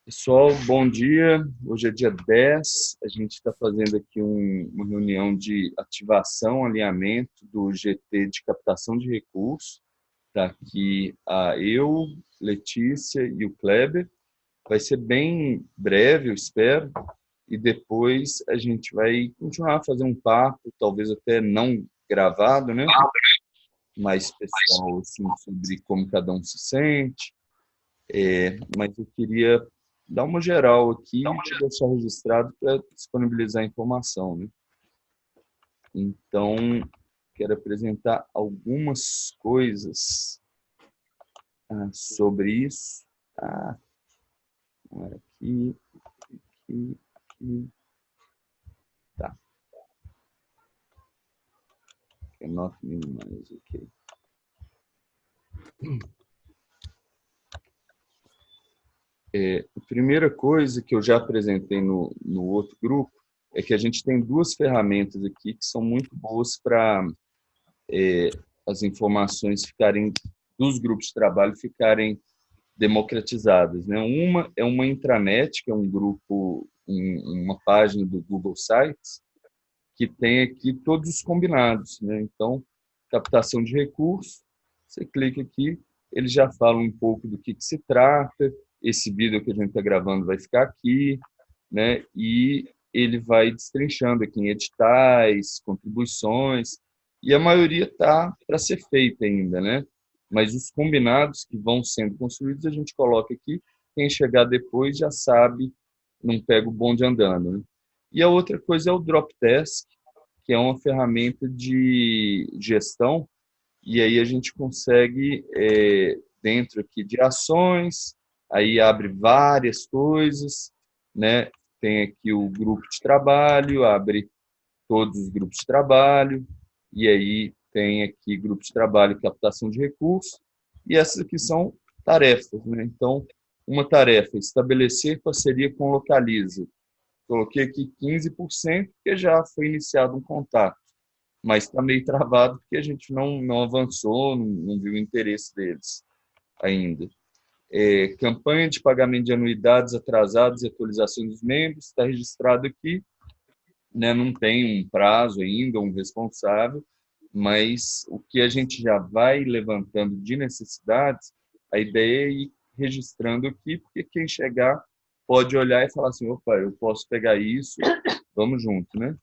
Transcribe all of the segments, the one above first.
Pessoal, bom dia. Hoje é dia 10. A gente está fazendo aqui uma reunião de ativação, alinhamento do GT de captação de recursos. Está aqui eu, Letícia e o Kleber. Vai ser bem breve, eu espero. E depois a gente vai continuar a fazer um papo, talvez até não gravado, né? Mais pessoal, assim, sobre como cada um se sente. Mas eu queria dar uma geral aqui e vou deixar registrado para disponibilizar a informação, né? Então, quero apresentar algumas coisas sobre isso. Ah, não era aqui. Tá. Cannot minimize, ok. A primeira coisa que eu já apresentei no outro grupo é que a gente tem duas ferramentas aqui que são muito boas para as informações ficarem dos grupos de trabalho ficarem democratizadas, né? Uma é uma intranet, que é um grupo, uma página do Google Sites, que tem aqui todos os combinados, né? Então, captação de recursos, você clica aqui, ele já fala um pouco do que se trata, esse vídeo que a gente está gravando vai ficar aqui, né? E ele vai destrinchando aqui em editais, contribuições, e a maioria está para ser feita ainda, né? Mas os combinados que vão sendo construídos, a gente coloca aqui, quem chegar depois já sabe, não pega o bonde andando, né? E a outra coisa é o Dropdesk, que é uma ferramenta de gestão, e aí a gente consegue, dentro aqui de ações, aí abre várias coisas, né? Tem aqui o grupo de trabalho, abre todos os grupos de trabalho, e aí tem aqui grupo de trabalho, captação de recursos, e essas aqui são tarefas, né? Então, uma tarefa, estabelecer parceria com Localiza. Coloquei aqui 15%, porque já foi iniciado um contato, mas está meio travado porque a gente não avançou, não viu o interesse deles ainda. Campanha de pagamento de anuidades atrasadas e atualização dos membros, está registrado aqui, né? Não tem um prazo ainda, um responsável, mas o que a gente já vai levantando de necessidades, a ideia é ir registrando aqui, porque quem chegar pode olhar e falar assim, opa, eu posso pegar isso, vamos junto, né?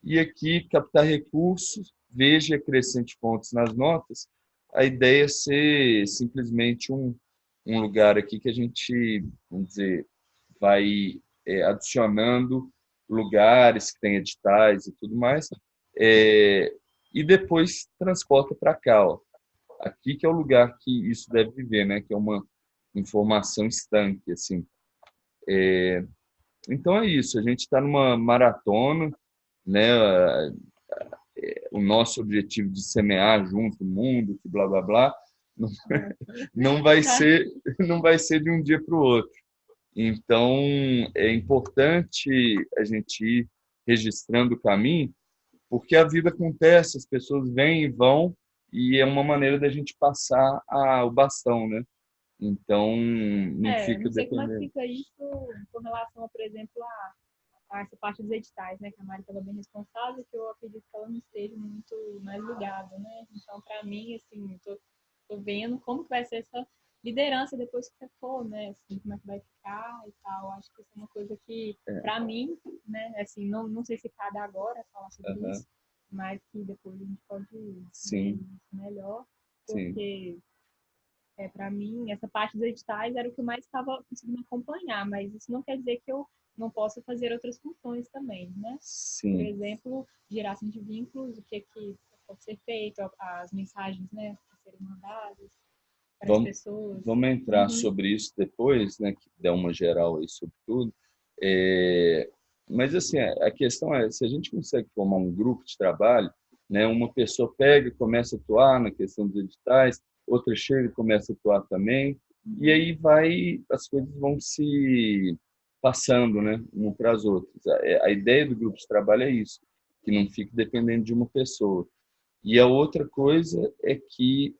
E aqui, captar recursos, veja e acrescente fontes nas notas. A ideia é ser simplesmente um lugar aqui que a gente, vamos dizer, vai adicionando lugares que tem editais e tudo mais, é, e depois transporta para cá. Ó. Aqui que é o lugar que isso deve viver, né? Que é uma informação estanque, assim. Então é isso, a gente está numa maratona, né? O nosso objetivo de semear junto o mundo, que blá blá blá, não, não vai ser não vai ser de um dia para o outro. Então é importante a gente ir registrando o caminho, porque a vida acontece, as pessoas vêm e vão, e é uma maneira da gente passar o bastão, né? Então não fica Não sei como é que dependendo. fica isso com relação, por exemplo, a essa parte dos editais, né? Que a Mari estava bem responsável, que eu acredito que ela não esteja muito mais ligada, né? Então, para mim, assim, tô vendo como que vai ser essa liderança depois que você for, né? Assim, como é que vai ficar e tal. Acho que isso é uma coisa que, É, para mim, né? Assim, não sei se cabe agora falar sobre uhum, isso, mas que depois a gente pode ver sim, isso melhor, sim. porque para mim, essa parte dos editais era o que eu mais estava conseguindo acompanhar, mas isso não quer dizer que eu não possa fazer outras funções também, né? Por Sim. exemplo, geração de vínculos, o que pode ser feito, as mensagens, né, a serem mandadas para as Vamos, pessoas. vamos entrar Uhum. sobre isso depois, né, que der uma geral aí sobre tudo. É, mas, assim, a questão é, se a gente consegue formar um grupo de trabalho, né, uma pessoa pega e começa a atuar na questão dos editais, outra chega e começa a atuar também, e aí as coisas vão se passando, né, uma para as outras. A ideia do grupo de trabalho é isso, que não fique dependendo de uma pessoa. E a outra coisa é que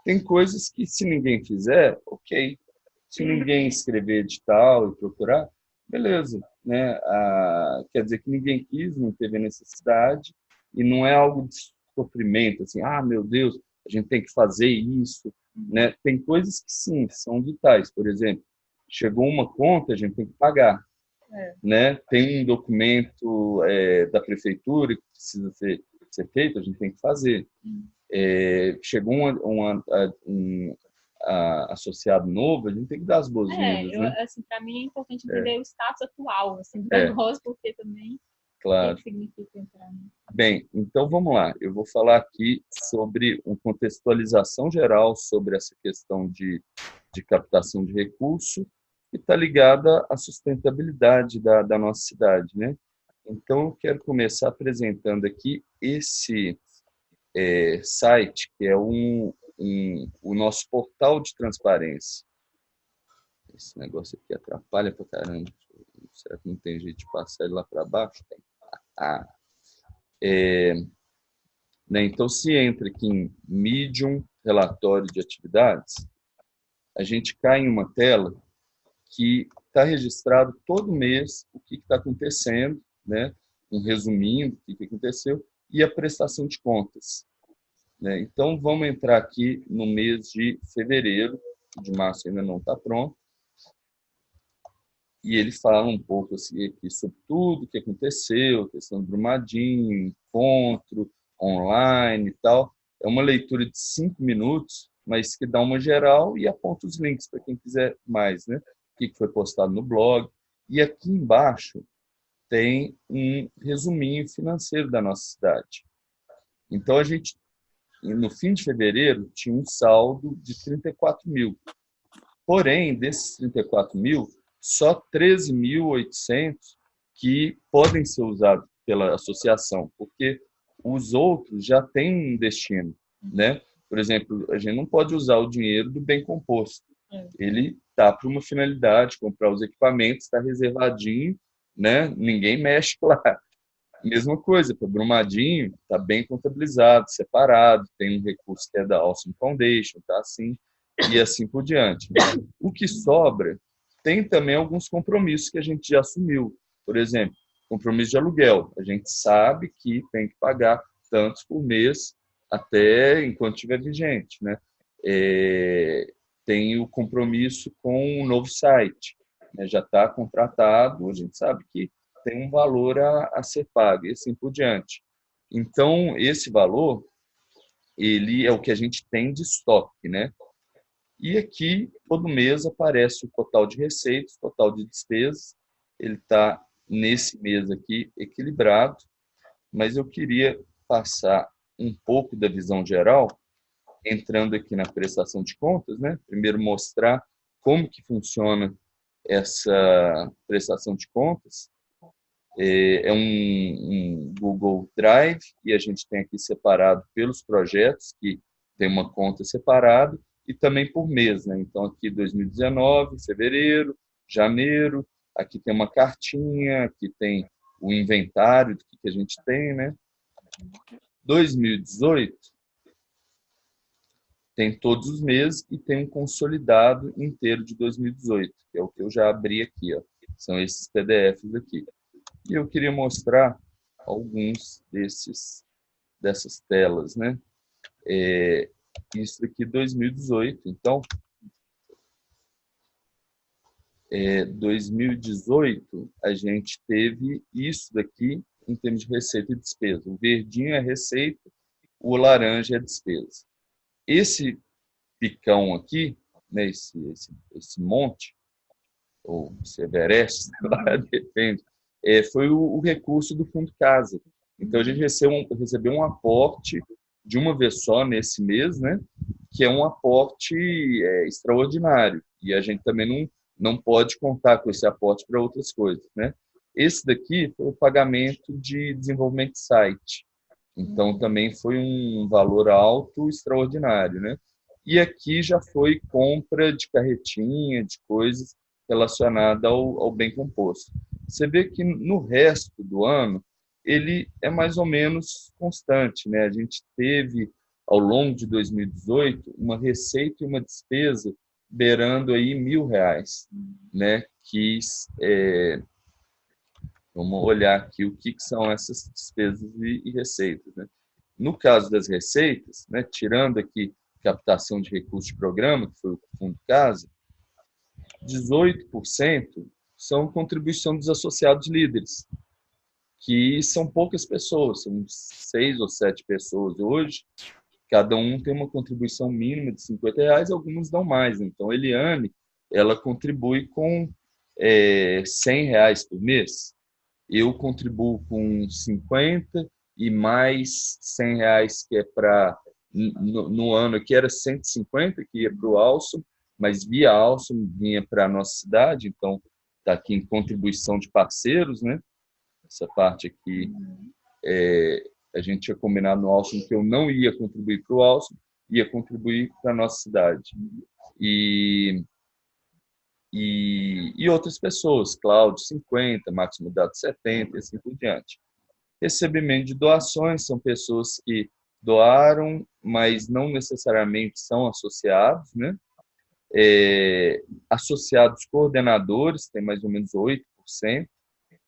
tem coisas que, se ninguém fizer, ok. Se ninguém escrever edital e procurar, beleza, né? Quer dizer que ninguém quis, não teve necessidade, e não é algo de sofrimento, assim, meu Deus, a gente tem que fazer isso, né? Tem coisas que sim, são vitais. Por exemplo, chegou uma conta, a gente tem que pagar, né? Tem um documento da prefeitura que precisa ser feito, a gente tem que fazer. Chegou um associado novo, a gente tem que dar as boas-vindas, né? Assim, para mim é importante entender o status atual, assim, do negócio, porque também claro. o que significa entrar. Bem, então vamos lá. Eu vou falar aqui sobre uma contextualização geral sobre essa questão de captação de recurso que está ligada à sustentabilidade da nossa cidade, né? Então, eu quero começar apresentando aqui esse site, que é o nosso portal de transparência. Esse negócio aqui atrapalha pra caramba. Será que não tem jeito de passar ele lá para baixo? Tem. Né? Então, se entra aqui em Medium, relatório de atividades, a gente cai em uma tela que está registrado todo mês o que está acontecendo, né? Um resuminho do que aconteceu, e a prestação de contas. Né? Então, vamos entrar aqui no mês de fevereiro, de março ainda não está pronto, e ele fala um pouco assim, aqui sobre tudo o que aconteceu, questão do Brumadinho, encontro, online e tal. É uma leitura de 5 minutos, mas que dá uma geral e aponta os links para quem quiser mais, né? O que foi postado no blog. E aqui embaixo tem um resuminho financeiro da nossa cidade. Então, a gente, no fim de fevereiro, tinha um saldo de 34 mil. Porém, desses 34 mil, só 13.800 que podem ser usados pela associação, porque os outros já têm um destino, né? Por exemplo, a gente não pode usar o dinheiro do bem composto. Ele está para uma finalidade, comprar os equipamentos, está reservadinho, né? Ninguém mexe lá. Mesma coisa, para Brumadinho, está bem contabilizado, separado, tem um recurso que é da Awesome Foundation, tá assim, e assim por diante. O que sobra tem também alguns compromissos que a gente já assumiu. Por exemplo, compromisso de aluguel. A gente sabe que tem que pagar tantos por mês até enquanto estiver vigente, né? Tem o compromisso com o novo site, né? Já está contratado, a gente sabe que tem um valor a ser pago, e assim por diante. Então, esse valor, ele é o que a gente tem de estoque, né? E aqui, todo mês, aparece o total de receitas, total de despesas. Ele está, nesse mês aqui, equilibrado, mas eu queria passar um pouco da visão geral, entrando aqui na prestação de contas, né? Primeiro mostrar como que funciona essa prestação de contas. É um Google Drive e a gente tem aqui separado pelos projetos, que tem uma conta separada, e também por mês, né? Então, aqui 2019, fevereiro, janeiro, aqui tem uma cartinha, aqui tem o inventário do que a gente tem, né? 2018 tem todos os meses e tem um consolidado inteiro de 2018, que é o que eu já abri aqui, ó. São esses PDFs aqui. E eu queria mostrar alguns dessas telas, né? Isso aqui 2018. Então, 2018 a gente teve isso daqui em termos de receita e despesa. O verdinho é receita, o laranja é despesa. Esse picão aqui, né? Esse monte, ou esse Everest, depende, foi o recurso do Fundo Casa. Então, a gente recebeu um aporte de uma vez só nesse mês, né? Que é um aporte extraordinário. E a gente também não pode contar com esse aporte para outras coisas, né? Esse daqui foi o pagamento de desenvolvimento de site. Então, também foi um valor alto, extraordinário, né? E aqui já foi compra de carretinha, de coisas relacionadas ao bem composto. Você vê que no resto do ano, ele é mais ou menos constante, né? A gente teve, ao longo de 2018, uma receita e uma despesa beirando aí R$ 1.000, né? Que vamos olhar aqui o que são essas despesas e receitas, né? No caso das receitas, né, tirando aqui captação de recursos de programa, que foi o Fundo Casa, 18% são contribuição dos associados líderes, que são poucas pessoas, são 6 ou 7 pessoas hoje, cada um tem uma contribuição mínima de R$ 50, alguns dão mais. Então, a Eliane, ela contribui com R$ 100 por mês. Eu contribuo com 50 e mais R$ 100 que é para no ano aqui era 150 que ia para o Alson, mas via Alson vinha para a nossa cidade, então está aqui em contribuição de parceiros, né? Essa parte aqui a gente tinha combinado no Alson que eu não ia contribuir para o Alson, ia contribuir para a nossa cidade. E outras pessoas, Cláudio 50, Máximo Dado 70, e assim por diante. Recebimento de doações são pessoas que doaram, mas não necessariamente são associados, né? Associados coordenadores, tem mais ou menos 8%,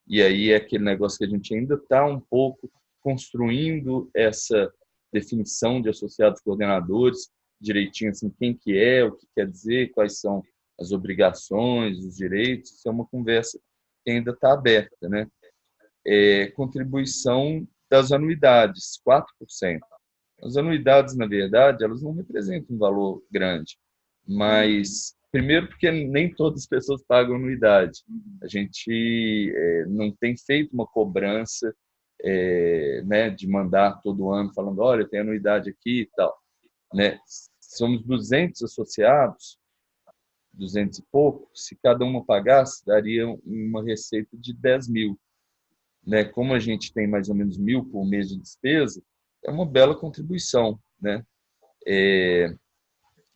e aí é aquele negócio que a gente ainda está um pouco construindo essa definição de associados coordenadores, direitinho assim, quem que é, o que quer dizer, quais são as obrigações, os direitos, isso é uma conversa que ainda está aberta, né? Contribuição das anuidades, 4%. As anuidades, na verdade, elas não representam um valor grande, mas, primeiro, porque nem todas as pessoas pagam anuidade. A gente não tem feito uma cobrança né, de mandar todo ano falando, olha, tem anuidade aqui e tal. Né? Somos 200 associados, 200 e pouco, se cada uma pagasse, daria uma receita de 10 mil. Né? Como a gente tem mais ou menos 1.000 por mês de despesa, é uma bela contribuição, né?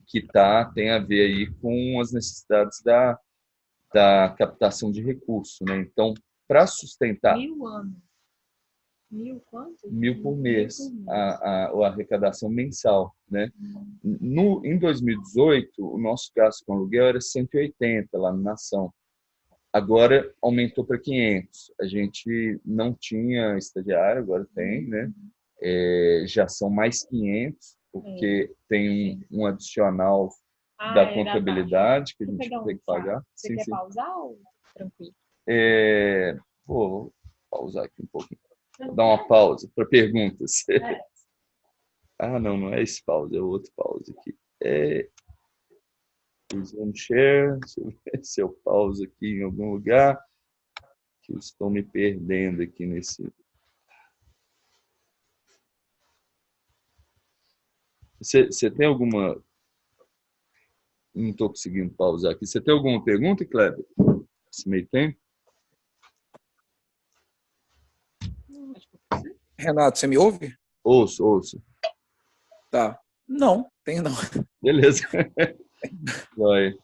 Que tem a ver aí com as necessidades da captação de recursos, né? Então, para sustentar 1.000 anos. 1.000 quanto? 1.000 por mês, a arrecadação mensal, né? Em 2018, o nosso gasto com aluguel era 180 lá na Nação. Agora aumentou para 500. A gente não tinha estagiário, agora tem, né? Já são mais 500, porque tem um adicional da contabilidade que a gente tem que pagar. Você quer pausar ou tranquilo? Vou pausar aqui um pouquinho. Vou dar uma pausa para perguntas. Não é esse pause, é o outro pause aqui. Resume share, deixa eu ver se eu pauso aqui em algum lugar, que eu estou me perdendo aqui nesse... Você tem alguma... Não estou conseguindo pausar aqui. Você tem alguma pergunta, Kleber? Esse meio tempo? Renato, você me ouve? Ouço. Tá. Não, tenho não. Beleza. Vai.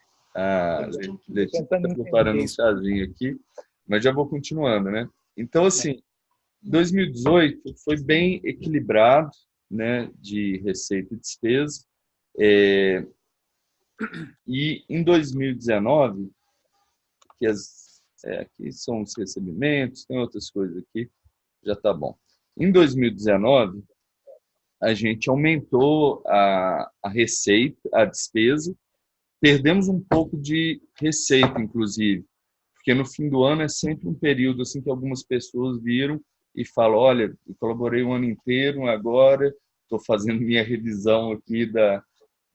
Letícia está preparando um chazinho aqui, mas já vou continuando, né? Então, assim, 2018 foi bem equilibrado, né, de receita e despesa. E em 2019, que aqui são os recebimentos, tem outras coisas aqui, já está bom. Em 2019, a gente aumentou a receita, a despesa, perdemos um pouco de receita, inclusive, porque no fim do ano é sempre um período assim que algumas pessoas viram e falam, olha, eu colaborei o ano inteiro, agora estou fazendo minha revisão aqui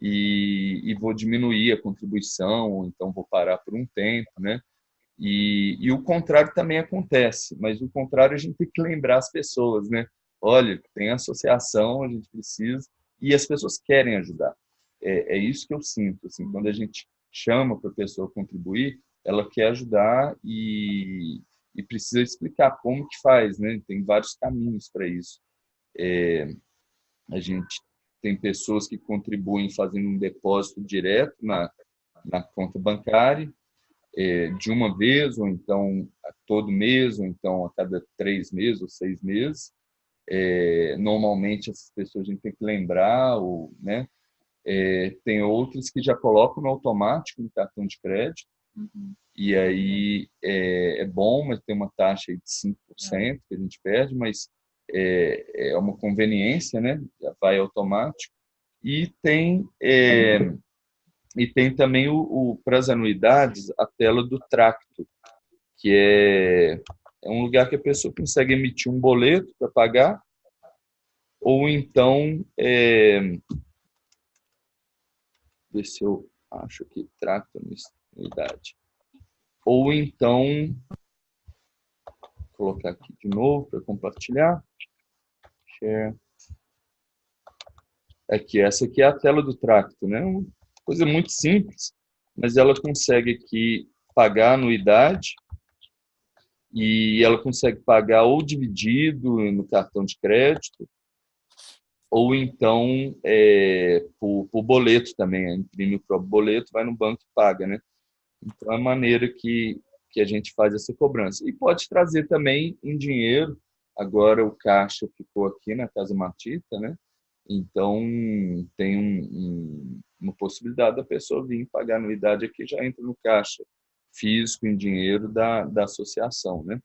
e vou diminuir a contribuição, ou então vou parar por um tempo, né? E o contrário também acontece, mas o contrário a gente tem que lembrar as pessoas, né? Olha, tem associação, a gente precisa, e as pessoas querem ajudar. É isso que eu sinto, assim, quando a gente chama para a pessoa contribuir, ela quer ajudar e precisa explicar como que faz, né? Tem vários caminhos para isso. A gente tem pessoas que contribuem fazendo um depósito direto na conta bancária, de uma vez, ou então a todo mês, ou então a cada 3 meses ou 6 meses. Normalmente essas pessoas a gente tem que lembrar, ou, né? Tem outras que já colocam no automático no cartão de crédito, Uhum. e aí é bom, mas tem uma taxa aí de 5% que a gente perde, mas é uma conveniência, né? Já vai automático. E tem também para as anuidades a tela do Tracto, que é um lugar que a pessoa consegue emitir um boleto para pagar, ou então, ver se eu acho que Tracto anuidade. Ou então, vou colocar aqui de novo para compartilhar. Share. Essa aqui é a tela do Tracto, né? Uma coisa muito simples, mas ela consegue aqui pagar a anuidade e ela consegue pagar ou dividido no cartão de crédito, ou então por boleto também. Imprime o próprio boleto, vai no banco e paga, né? Então, é a maneira que a gente faz essa cobrança. E pode trazer também em dinheiro. Agora o caixa ficou aqui na Casa Matita, né? Então, tem uma possibilidade da pessoa vir pagar anuidade aqui, já entra no caixa físico em dinheiro da associação, né?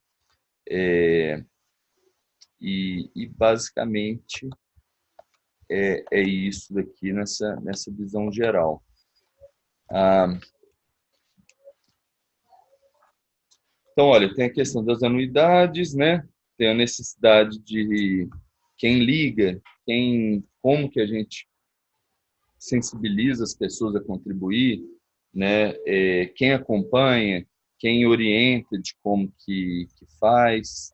E basicamente é isso daqui nessa visão geral. Então, olha, tem a questão das anuidades, né? Tem a necessidade de quem liga, como que a gente sensibiliza as pessoas a contribuir, né? Quem acompanha, quem orienta de como que faz.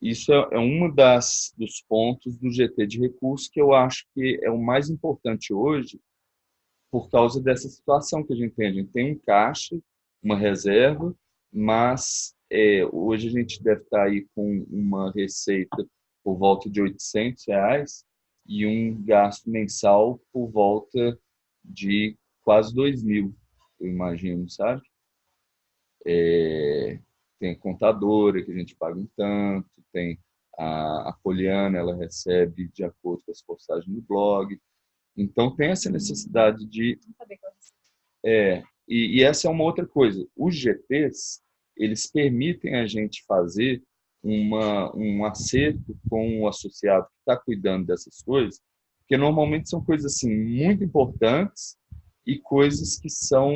Isso é um dos pontos do GT de recursos que eu acho que é o mais importante hoje, por causa dessa situação que a gente tem. A gente tem um caixa, uma reserva, mas hoje a gente deve estar aí com uma receita por volta de R$ 800 e um gasto mensal por volta de quase 2.000, eu imagino, sabe? Tem a contadora, que a gente paga um tanto, tem a Poliana, ela recebe de acordo com as postagens no blog. Então, tem essa necessidade de... E essa é uma outra coisa. Os GTs, eles permitem a gente fazer um acerto com o associado que está cuidando dessas coisas, porque normalmente são coisas assim, muito importantes e coisas que são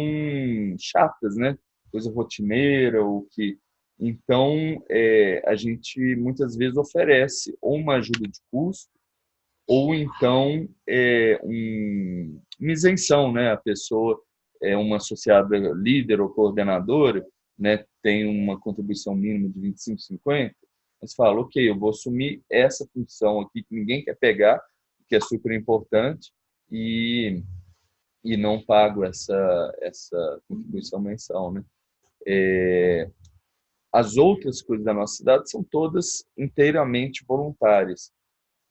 chatas, né? Coisa rotineira, ou que... Então, a gente muitas vezes oferece ou uma ajuda de custo, ou então uma isenção, né? A pessoa é uma associada líder ou coordenadora, né? Tem uma contribuição mínima de 25,50, mas fala, ok, eu vou assumir essa função aqui que ninguém quer pegar, que é super importante, e não pago essa contribuição mensal, né? As outras coisas da nossa cidade são todas inteiramente voluntárias,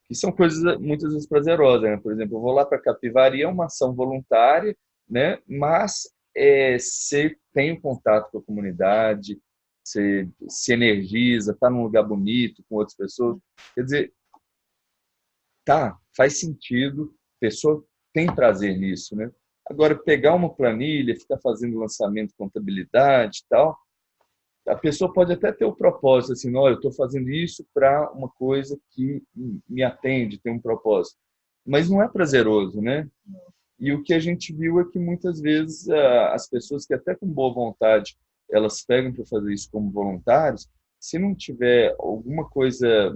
que são coisas muitas vezes prazerosas, né? Por exemplo, eu vou lá para a Capivari, é uma ação voluntária, né? Mas você tem um contato com a comunidade, você se energiza, está num lugar bonito, com outras pessoas. Quer dizer, faz sentido, a pessoa tem prazer nisso, né? Agora, pegar uma planilha, ficar fazendo lançamento, contabilidade e tal, a pessoa pode até ter o propósito, assim, olha, eu estou fazendo isso para uma coisa que me atende, tem um propósito. Mas não é prazeroso, né? E o que a gente viu é que muitas vezes as pessoas que até com boa vontade elas pegam para fazer isso como voluntários, se não tiver alguma coisa,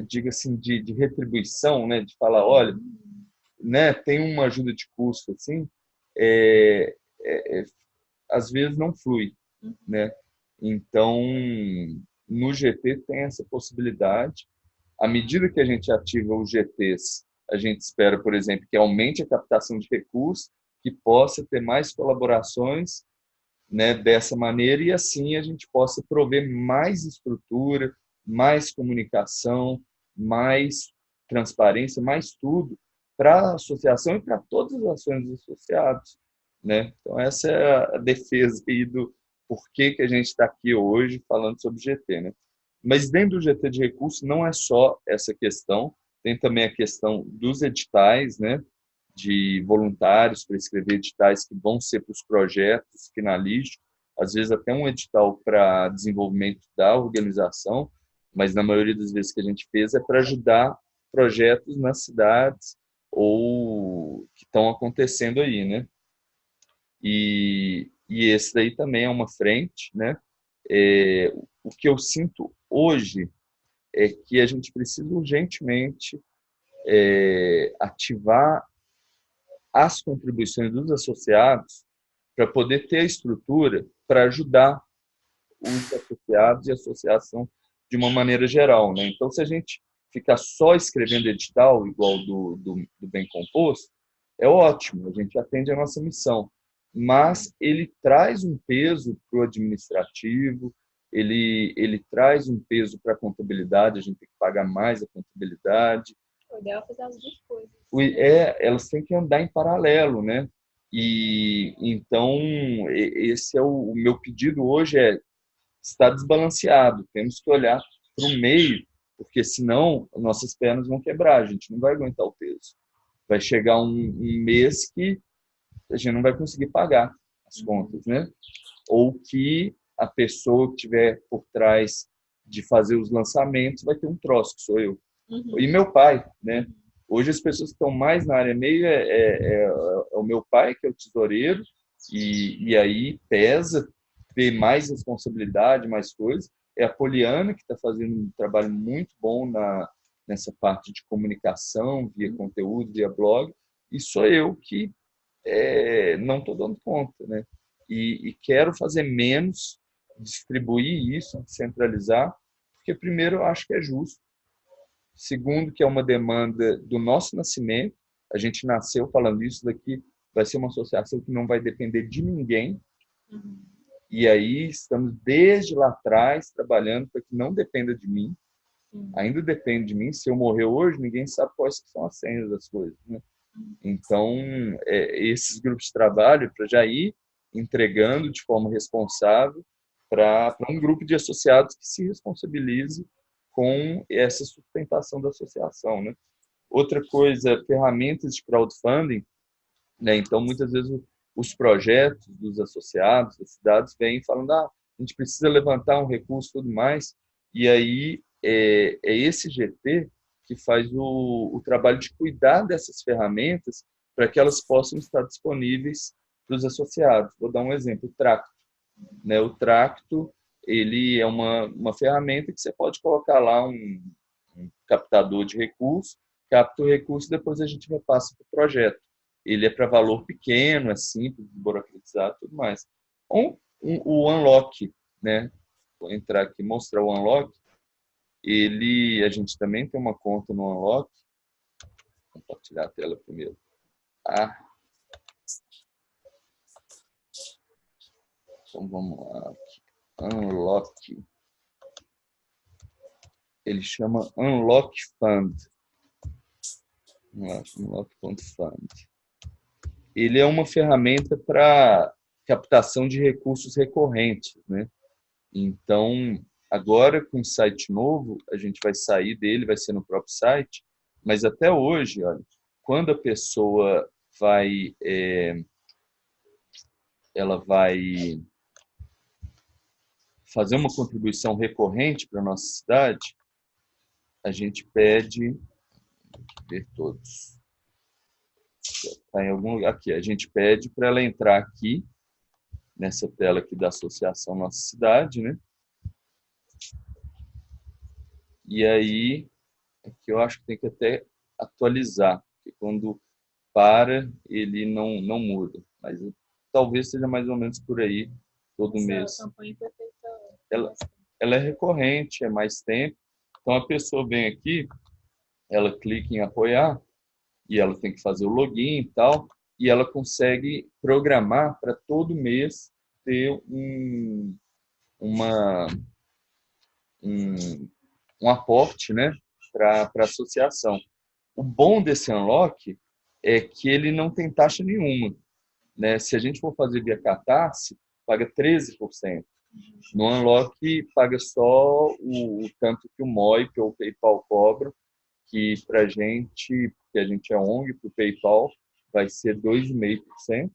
diga assim, de retribuição, né? De falar, olha, né? Tem uma ajuda de custo, assim, às vezes não flui, né? Então, no GT tem essa possibilidade. À medida que a gente ativa os GTs, a gente espera, por exemplo, que aumente a captação de recursos, que possa ter mais colaborações, né, dessa maneira, e assim a gente possa prover mais estrutura, mais comunicação, mais transparência, mais tudo para a associação e para todas as ações dos associados, né? Então, essa é a defesa aí do porquê que a gente está aqui hoje falando sobre GT, né? Mas dentro do GT de recursos não é só essa questão, Tem também a questão dos editais, né, de voluntários para escrever editais que vão ser para os projetos finalísticos, às vezes até um edital para desenvolvimento da organização, mas na maioria das vezes que a gente fez é para ajudar projetos nas cidades ou que estão acontecendo aí, né? E esse daí também é uma frente, né? O que eu sinto hoje é que a gente precisa urgentemente ativar as contribuições dos associados para poder ter a estrutura para ajudar os associados e a associação de uma maneira geral, né? Então, se a gente ficar só escrevendo edital, igual do Bem Composto, é ótimo, a gente atende a nossa missão, mas ele traz um peso para o administrativo, ele traz um peso para a contabilidade, a gente tem que pagar mais a contabilidade. O ideal é fazer as duas coisas. Elas têm que andar em paralelo, né? E então esse é o meu pedido hoje está desbalanceado. Temos que olhar para o meio, porque senão nossas pernas vão quebrar, a gente não vai aguentar o peso. Vai chegar um mês que a gente não vai conseguir pagar as contas, né? Ou que a pessoa que estiver por trás de fazer os lançamentos vai ter um troço, que sou eu. E meu pai, né? Hoje as pessoas que estão mais na área meio é o meu pai, que é o tesoureiro, e aí pesa ter mais responsabilidade, mais coisas. É a Poliana, que está fazendo um trabalho muito bom nessa parte de comunicação, via conteúdo, via blog, e sou eu que não estou dando conta, né? E quero fazer menos, distribuir isso, centralizar, porque primeiro eu acho que é justo, segundo que é uma demanda do nosso nascimento, a gente nasceu falando isso daqui, vai ser uma associação que não vai depender de ninguém, e aí estamos desde lá atrás trabalhando para que não dependa de mim, ainda depende de mim, se eu morrer hoje, ninguém sabe quais são as senhas das coisas, né? Então, esses grupos de trabalho, para já ir entregando de forma responsável para um grupo de associados que se responsabilize com essa sustentação da associação, né? Outra coisa, ferramentas de crowdfunding, né? Então, muitas vezes, os projetos dos associados, das cidades, vêm falando, a gente precisa levantar um recurso e tudo mais, e aí é esse GT que faz o trabalho de cuidar dessas ferramentas para que elas possam estar disponíveis para os associados. Vou dar um exemplo, o Tracto, né? O Tracto, ele é uma ferramenta que você pode colocar lá um captador de recursos, capta o recurso e depois a gente repassa para o projeto. Ele é para valor pequeno, é simples, burocratizado e tudo mais. O Unlock, né? Vou entrar aqui e mostrar o Unlock. A gente também tem uma conta no Unlock. Vou compartilhar a tela primeiro. Então vamos lá. Unlock. Ele chama Unlock Fund. Unlock.fund. Ele é uma ferramenta para captação de recursos recorrentes, né? Então, agora com o site novo, a gente vai sair dele, vai ser no próprio site, mas até hoje, olha, quando a pessoa ela vai fazer uma contribuição recorrente para a nossa cidade, a gente pede, ver todos, está em algum lugar aqui, a gente pede para ela entrar aqui, nessa tela aqui da Associação Nossa Cidade, né? E aí, aqui eu acho que tem que até atualizar, porque quando ele não muda, mas talvez seja mais ou menos por aí, todo mês. A campanha foi feita... Ela é recorrente, é mais tempo, então a pessoa vem aqui, ela clica em apoiar, e ela tem que fazer o login e tal, e ela consegue programar para todo mês ter um aporte, né, para a associação. O bom desse Unlock é que ele não tem taxa nenhuma, né? Se a gente for fazer via Catarse, paga 13%. No Unlock, paga só o tanto que o Moip ou o PayPal cobram, que para a gente, porque a gente é ONG, para o PayPal, vai ser 2,5%.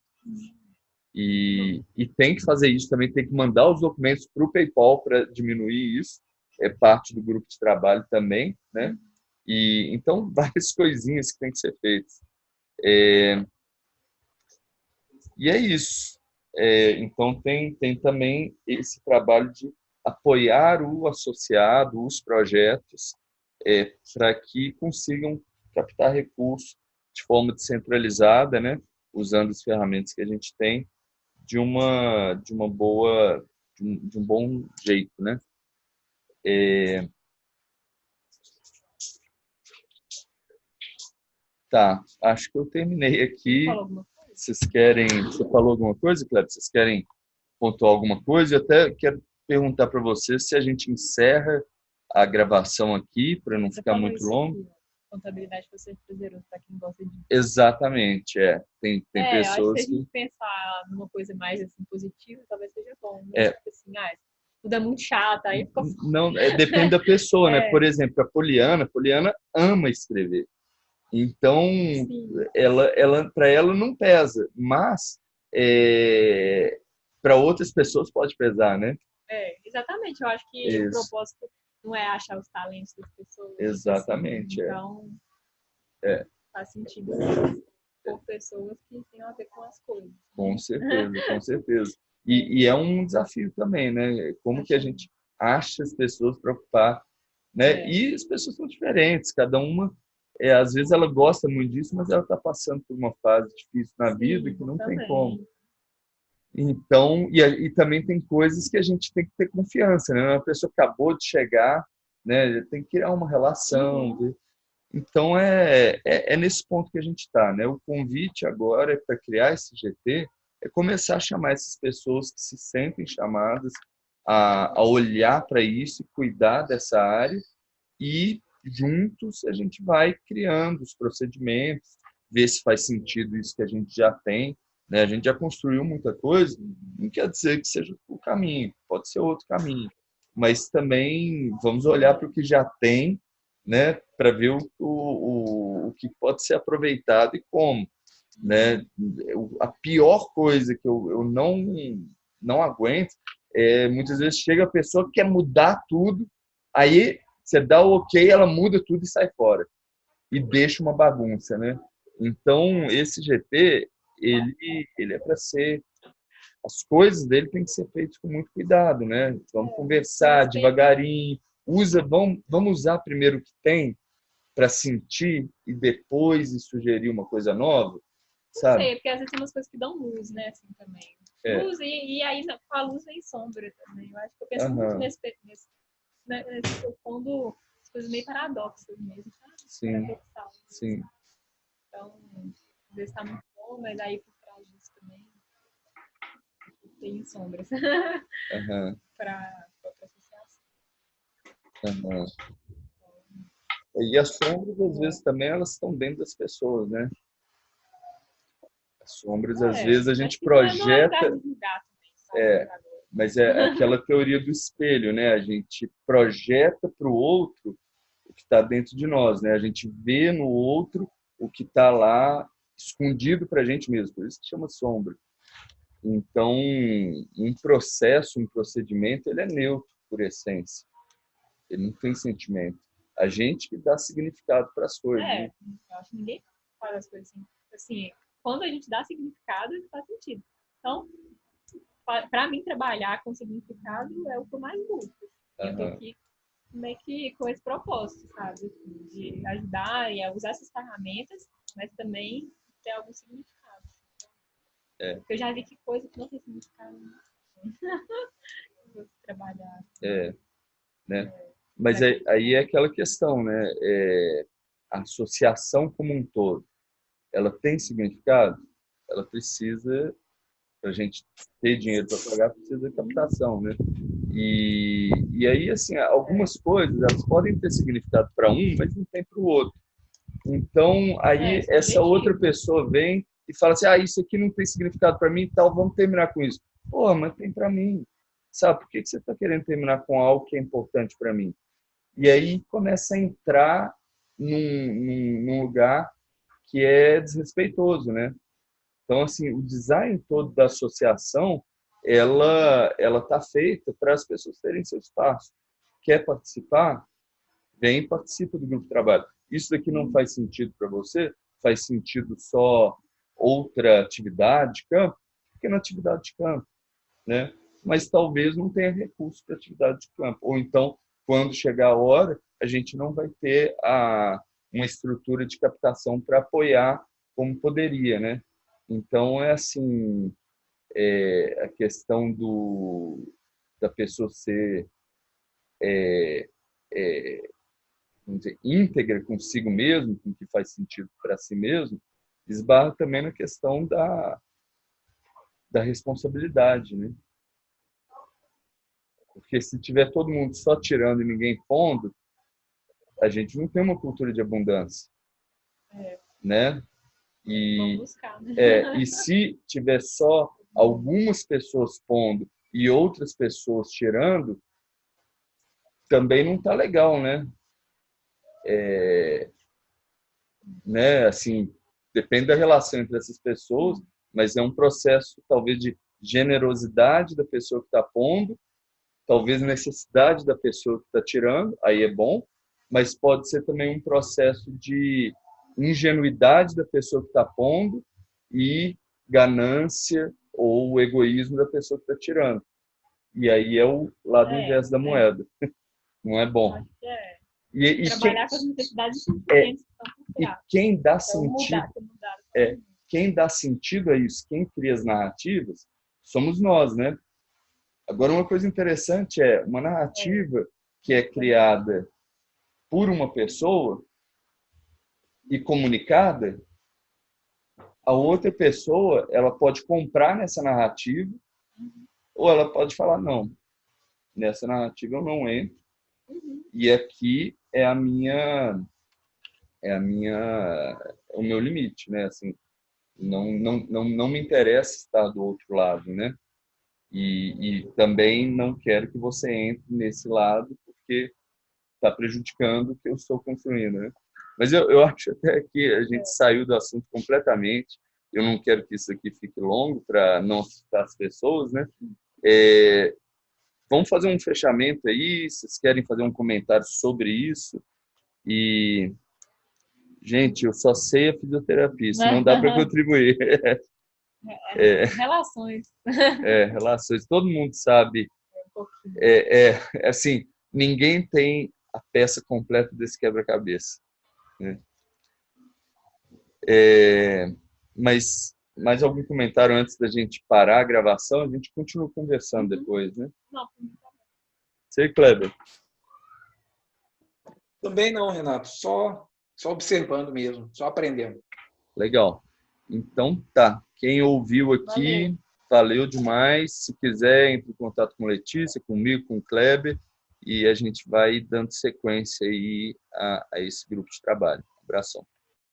E tem que fazer isso também, tem que mandar os documentos para o PayPal para diminuir isso. É parte do grupo de trabalho também, né? E então várias coisinhas que tem que ser feitas. E é isso. Então tem também esse trabalho de apoiar o associado, os projetos, para que consigam captar recursos de forma descentralizada, né? Usando as ferramentas que a gente tem de uma boa, de um bom jeito, né? Tá, acho que eu terminei aqui. Você falou alguma coisa, Cleber? Vocês querem pontuar alguma coisa? Eu até quero perguntar para vocês se a gente encerra a gravação aqui, para não ficar muito longo. Contabilidade para ser prazeroso, para quem gosta de... Exatamente, Tem pessoas eu acho que se a que... gente pensar numa coisa mais assim, positiva, talvez seja bom. Né? Tipo assim, tudo é muito chato, aí fica... Não, depende da pessoa, né? Por exemplo, a Poliana ama escrever. Então, para ela não pesa, mas para outras pessoas pode pesar, né? Exatamente. Eu acho que o propósito não é achar os talentos das pessoas. Exatamente, assim. Então, faz sentido por pessoas que tenham a ver com as coisas. Com certeza, com certeza. E é um desafio também, né? Como que a gente acha as pessoas para ocupar, né? E as pessoas são diferentes, cada uma, às vezes ela gosta muito disso, mas ela está passando por uma fase difícil na vida que não tem como. Então, e também tem coisas que a gente tem que ter confiança, né? Uma pessoa que acabou de chegar, né? Tem que criar uma relação. Então, é nesse ponto que a gente está, né? O convite agora para criar esse GT é começar a chamar essas pessoas que se sentem chamadas a olhar para isso e cuidar dessa área, e juntos a gente vai criando os procedimentos, ver se faz sentido isso que a gente já tem, né? A gente já construiu muita coisa, não quer dizer que seja o caminho, pode ser outro caminho, mas também vamos olhar para o que já tem, né? Para ver o que pode ser aproveitado e como, né? A pior coisa que eu não aguento muitas vezes chega a pessoa que quer mudar tudo, aí você dá o ok, ela muda tudo e sai fora. E deixa uma bagunça, né? Então, esse GT, ele é para ser... As coisas dele têm que ser feitas com muito cuidado, né? Vamos conversar devagarinho. Vamos usar primeiro o que tem para sentir e depois sugerir uma coisa nova, sabe? Não sei, porque às vezes tem umas coisas que dão luz, né? Assim, também. Luz e aí com a luz vem sombra também. Eu acho que eu penso muito nessa questão das coisas meio paradoxas mesmo, sabe? Sim, sim. Então, às vezes tá muito bom, mas aí por trás disso também tem sombras para outra associação. E as sombras, às vezes, também elas estão dentro das pessoas, né? As sombras, às vezes, a gente projeta... Mas é aquela teoria do espelho, né? A gente projeta para o outro o que está dentro de nós, né? A gente vê no outro o que está lá escondido para a gente mesmo, por isso que chama sombra. Então, um processo, um procedimento, ele é neutro por essência. Ele não tem sentimento. A gente que dá significado para as coisas. Né? Eu acho que ninguém faz as coisas assim. Quando a gente dá significado, faz sentido. Então, para mim, trabalhar com significado é o que eu mais busco. Eu tô aqui meio que com esse propósito, sabe? De ajudar e a usar essas ferramentas, mas também ter algum significado. Porque eu já vi que coisa que não tem significado. Vou trabalhar. Né? Mas aí é aquela questão, né? A associação como um todo, ela tem significado? Ela precisa... Para a gente ter dinheiro para pagar, precisa de captação, né? E aí, assim, algumas coisas, elas podem ter significado para um, mas não tem para o outro. Então, aí essa outra pessoa vem e fala assim, isso aqui não tem significado para mim, então vamos terminar com isso. Pô, mas tem para mim. Sabe, por que você está querendo terminar com algo que é importante para mim? E aí começa a entrar num lugar que é desrespeitoso, né? Então, assim, o design todo da associação, ela tá feita para as pessoas terem seu espaço. Quer participar? Vem e participa do grupo de trabalho. Isso daqui não faz sentido para você? Faz sentido só outra atividade de campo? Porque na atividade de campo, né? Mas talvez não tenha recurso para atividade de campo. Ou então, quando chegar a hora, a gente não vai ter uma estrutura de captação para apoiar como poderia, né? Então, é assim, a questão da pessoa ser vamos dizer, íntegra consigo mesmo, com o que faz sentido para si mesmo, esbarra também na questão da responsabilidade, né? Porque se tiver todo mundo só tirando e ninguém pondo, a gente não tem uma cultura de abundância, né? Vamos buscar, né? E se tiver só algumas pessoas pondo e outras pessoas tirando, também não está legal, né? Né? Assim, depende da relação entre essas pessoas, mas é um processo talvez de generosidade da pessoa que está pondo, talvez necessidade da pessoa que está tirando, aí é bom, mas pode ser também um processo de ingenuidade da pessoa que está pondo e ganância ou egoísmo da pessoa que está tirando. E aí é o lado inverso da moeda. Não é bom. Acho que é. E Trabalhar com as necessidades diferentes que estão por trás. Quem dá Então, sentido, mudar. quem dá sentido a isso, quem cria as narrativas, somos nós, né? Agora, uma coisa interessante é uma narrativa que é criada por uma pessoa e comunicada, a outra pessoa ela pode comprar nessa narrativa ou ela pode falar, não, nessa narrativa eu não entro e aqui é o meu limite, né? Assim, não me interessa estar do outro lado, né? E também não quero que você entre nesse lado porque está prejudicando o que eu estou construindo, né? Mas eu acho até que a gente saiu do assunto completamente. Eu não quero que isso aqui fique longo para não assustar as pessoas, né? Vamos fazer um fechamento aí. Vocês querem fazer um comentário sobre isso? E, gente, eu só sei a fisioterapia, isso não dá para contribuir. Relações. Relações. Todo mundo sabe. Assim, ninguém tem a peça completa desse quebra-cabeça, né? Mas mais algum comentário antes da gente parar a gravação? A gente continua conversando depois, né? Não. Sei, Kleber. Também não, Renato. Só observando mesmo, só aprendendo. Legal. Então, tá. Quem ouviu aqui, valeu demais. Se quiser, entre em contato com Letícia, comigo, com o Kleber, e a gente vai dando sequência aí a esse grupo de trabalho. Abração.